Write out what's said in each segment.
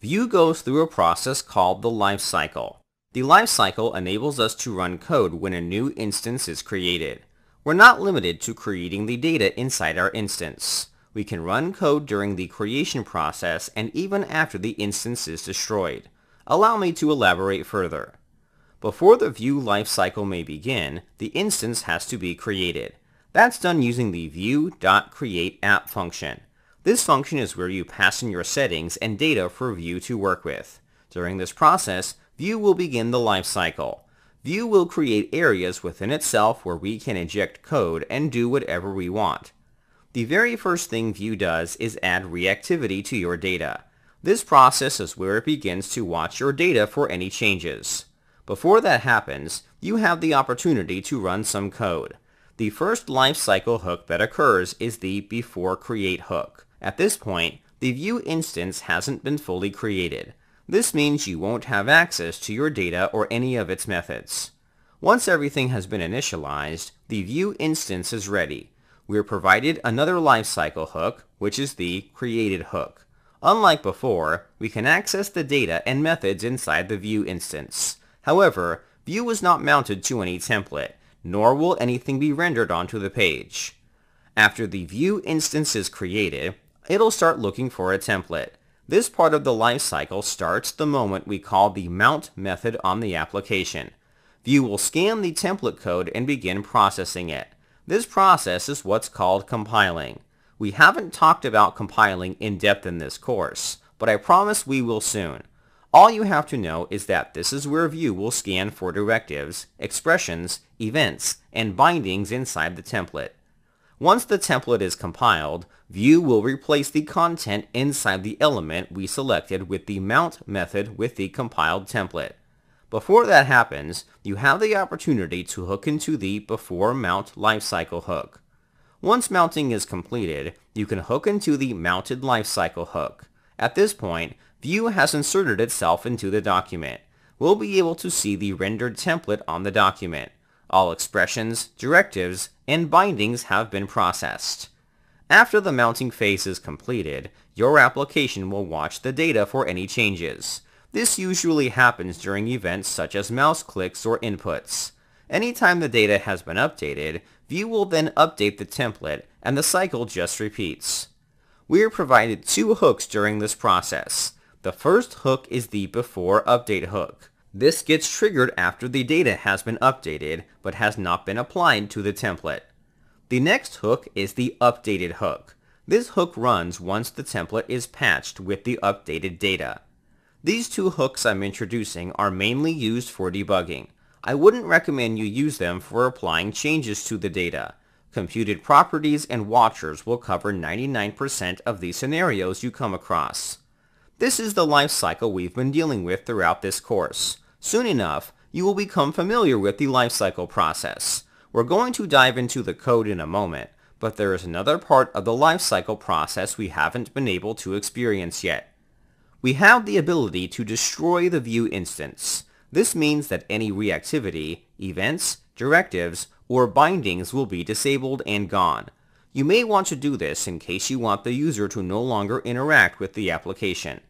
Vue goes through a process called the lifecycle. The lifecycle enables us to run code when a new instance is created. We're not limited to creating the data inside our instance. We can run code during the creation process and even after the instance is destroyed. Allow me to elaborate further. Before the Vue lifecycle may begin, the instance has to be created. That's done using the view.createApp function. This function is where you pass in your settings and data for Vue to work with. During this process, Vue will begin the lifecycle. Vue will create areas within itself where we can inject code and do whatever we want. The very first thing Vue does is add reactivity to your data. This process is where it begins to watch your data for any changes. Before that happens, you have the opportunity to run some code. The first lifecycle hook that occurs is the beforeCreate hook. At this point, the Vue instance hasn't been fully created. This means you won't have access to your data or any of its methods. Once everything has been initialized, the Vue instance is ready. We're provided another lifecycle hook, which is the created hook. Unlike before, we can access the data and methods inside the Vue instance. However, Vue is not mounted to any template, nor will anything be rendered onto the page. After the Vue instance is created, it'll start looking for a template. This part of the lifecycle starts the moment we call the mount method on the application. Vue will scan the template code and begin processing it. This process is what's called compiling. We haven't talked about compiling in depth in this course, but I promise we will soon. All you have to know is that this is where Vue will scan for directives, expressions, events, and bindings inside the template. Once the template is compiled, Vue will replace the content inside the element we selected with the mount method with the compiled template. Before that happens, you have the opportunity to hook into the beforeMount lifecycle hook. Once mounting is completed, you can hook into the mounted lifecycle hook. At this point, Vue has inserted itself into the document. We'll be able to see the rendered template on the document. All expressions, directives, and bindings have been processed. After the mounting phase is completed, your application will watch the data for any changes. This usually happens during events such as mouse clicks or inputs. Anytime the data has been updated, Vue will then update the template, and the cycle just repeats. We are provided two hooks during this process. The first hook is the beforeUpdate hook. This gets triggered after the data has been updated, but has not been applied to the template. The next hook is the updated hook. This hook runs once the template is patched with the updated data. These two hooks I'm introducing are mainly used for debugging. I wouldn't recommend you use them for applying changes to the data. Computed properties and watchers will cover 99% of the scenarios you come across. This is the lifecycle we've been dealing with throughout this course. Soon enough, you will become familiar with the lifecycle process. We're going to dive into the code in a moment, but there is another part of the lifecycle process we haven't been able to experience yet. We have the ability to destroy the Vue instance. This means that any reactivity, events, directives, or bindings will be disabled and gone. You may want to do this in case you want the user to no longer interact with the application.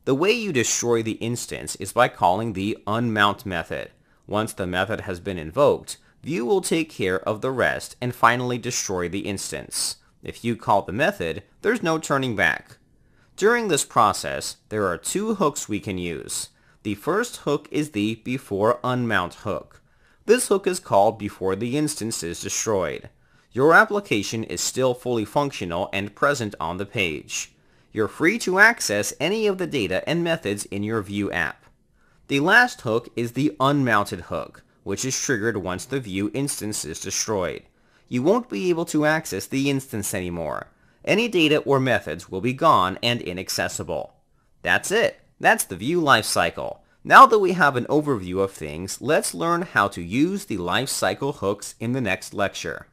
The way you destroy the instance is by calling the onMount method. Once the method has been invoked, Vue will take care of the rest and finally destroy the instance. If you call the method, there's no turning back. During this process, there are two hooks we can use. The first hook is the beforeUnMount hook. This hook is called before the instance is destroyed. Your application is still fully functional and present on the page. You're free to access any of the data and methods in your Vue app. The last hook is the unmounted hook, which is triggered once the Vue instance is destroyed. You won't be able to access the instance anymore. Any data or methods will be gone and inaccessible. That's it. That's the Vue lifecycle. Now that we have an overview of things, let's learn how to use the lifecycle hooks in the next lecture.